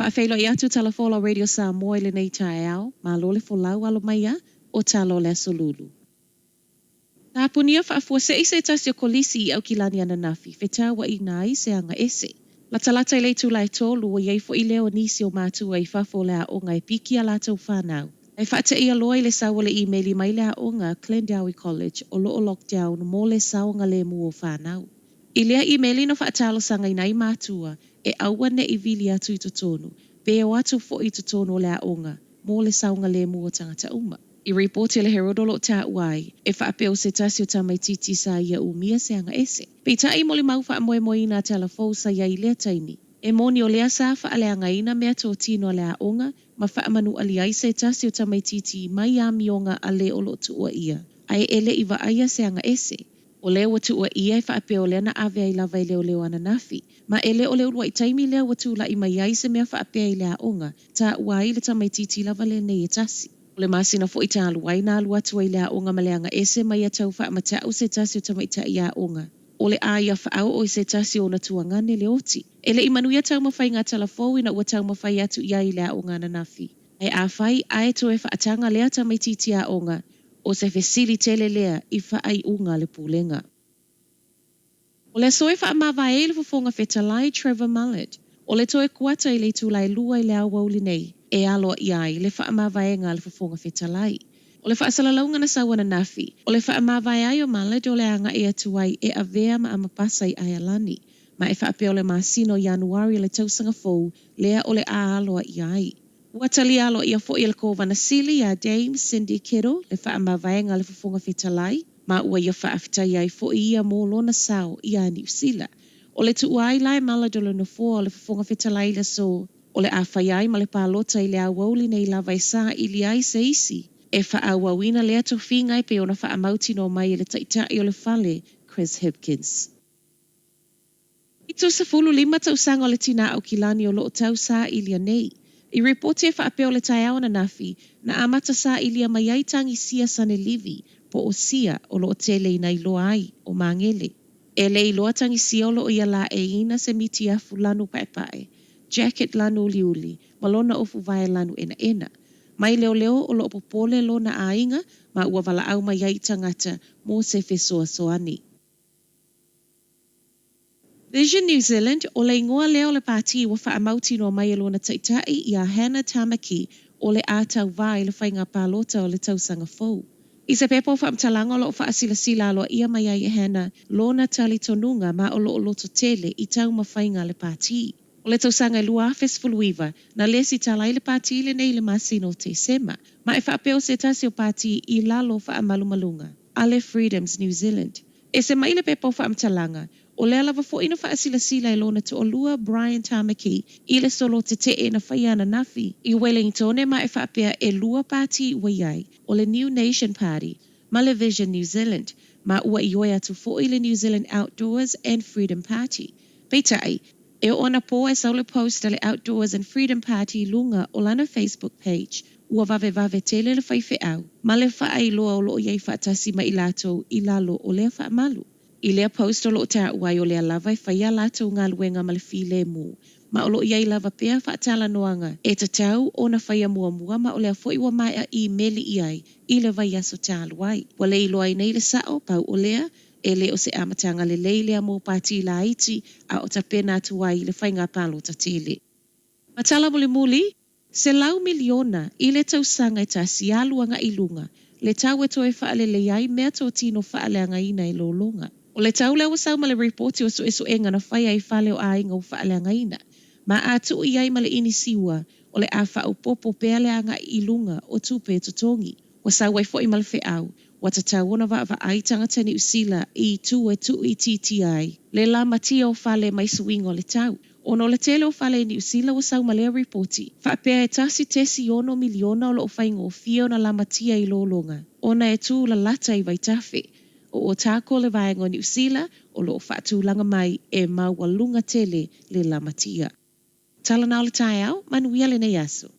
whaafeilo i atu talafola Radio Samoa le nei taeao, ma lole folau alo maia, o talo le solulu. Tapunia whaafua se tasio kolisi i au kilani ana nafi, whetau wa i nai se anga ese. La talata i leitu lai tolu o iei fo i leo nisi o mātua i whafo lea o ngai piki a lātou whanau. Ai whaata ia loa i le sawa le e-maili mai lea o ngā Glendowie College o loo lockdown mo le sawa ngā le mu o whanau. I lea e-maili no whaatalo sanga i nai mātua e aua ne i vili atu i totonu, be o atu fo i totonu o lea o ngā mo le sawa ngā le mu o tangata uma. I reporti le herodolo ta uai, e whaapeo se tasio tamai titi sa ia umia se anga ese. Pei tai moli mau wha moe moe ina telefou sa ia i lea taimi. E moni o lea sa wha alea ngaina mea tō tino lea onga, ma wha amanu ali ai se tasio tamai titi mai a mionga a le olo tua ia. Ai ele i wa aia se anga ese. O leo watu ua ia e whaapeo lea na ave ai lava i leo ana nafi. Ma ele o leo lua i taimi lea watu la i mai ai se mea whaapea i lea onga, ta uai le tamai titi lava le nei e tasi. O le masina fo i tālu wai nā lua tua i lea onga ma leanga ese mai a tau wha matau se tasio tamai ta ia onga. O le aia whaau o i se tasio o na tuangane le oti. Ele i manu ia tau mawhai ngā talafou ina ua tau mawhai atu ia i lea onga na nafi. Ai a whai ae to e whaatanga lea tamai titi a onga o se fesili tele lea i whaai unga le pūlenga. O le soe wha mawa e le fofonga whetalai Trevor Mullet. O le toe kuata i le tūlai lua i lea wauli nei. E alo i ai le wha mawaenga le fofonga whetalai. O le wha asalalaunga na sawana nafi. O le wha mawae ai o Mullet o le anga e atuai e avea ma amapasa i ai alani. Ma e wha apeo le masino Januari le tausanga fou lea o le a aloa i ai. Watali alo ia fo i le kovana sili a Dame Cindy Kittle le wha mawaenga le fofonga whetalai. Ma ua ia wha afitai ai fo i ia mō lona sao i a New Zealand. O le tuai lai Mullet o le nofua o le fofonga whetalai le so. O le awhai ai ma le pālota i le awauli nei lava i sā i li ai se isi. E wha awawina lea to whingai pe ona wha amauti no mai i le taitai o le whale, Chris Hipkins. I tō sa fulu 5 tausanga o le tina au kilani o loo tau sā i lia nei. I reporti e wha apeo le tai au na nafi na amata sā i lia mai ai tangi sia sane livi po o sia o loo tele i nei loa ai o mangele. E le i loa tangi sia o loo ia la e ina se miti a fulanu paepae. Jacket lanu uliuli, malona ofu vai lanu ena. Mai leo o loo popole lo na ainga, ma ua wala au mai ai tangata mo se fesoa soani. Vision New Zealand o le ingoa leo le pāti wa wha amauti no mai lo na taitai i a Hannah Tamaki o le ātau vai le whainga pālota o le tausanga fou. I se pepo wha amtalanga o loo wha asila lo ia mai ai Hannah lo na tali tonunga ma o loo loto tele i tau mawhainga le pāti. O le tausanga lua fesfuluiva na lesi talai le pāti le nei le masino te sema. Ma e whaapeo se tasi o pāti i lalo wha amalumalunga. Ale Freedoms New Zealand. E se mai le pepo wha amtalanga. O le alava fo ina wha asila i lona to o lua Brian Tamaki i le solo te e na whaiana nafi. I Wellington ma e whaapea e lua pāti waiai o le New Nation Party. Ma le Vision New Zealand. Ma ua i oe atu fo i le New Zealand Outdoors and Freedom Party. Peitai. E ona po e saule post ale Outdoors and Freedom Party lunga o lana Facebook page. Ua vave tele le whaife au. Ma le whaai loa o loo iei whaatasi ma i lato i lalo o lea whaamalu. I lea post o loo taa uai o lea lava i whaia lato ngā luenga ma le while mu. Ma o loo iei lava pea whaatala noanga. E tatau o na whaia mua ma o lea fo iwa mai a i meli i ai. I le vai aso tālu ai. Wa le iloa i nei le sao pau o lea. E le o se amatanga le leilea mō pāti la iti a o ta pena tuai le whainga pālota tele. Matala muli, se lau miliona i le tausanga i ta sialuanga i lunga, le tau e toe whaale le iai mea tō tino whaale anga ina i lolonga. O le tau leo sau ma le reporti o so enga na whaia i whale o ainga o whaale anga ina. Ma atu i ai ma le ini siwa o le a whao popo peale anga i lunga o tupe tutongi. Wa sau wai fo i malfe au. Wata tauona wa ai tangata ni usila i tu i TTI. Le la matia o whale mai suingo le tau. Ono le tele o whale ni usila wa sau malea reporti. Whaapea e tasi tesi ono miliona o lo whaingo o fia na la matia i lolonga. Ona e tu la lata i vai tafe. O tako le vaengo ni usila o lo whaatu langa mai e maua lunga tele le la matia. Tala nao le tai au, manuia le nei aso.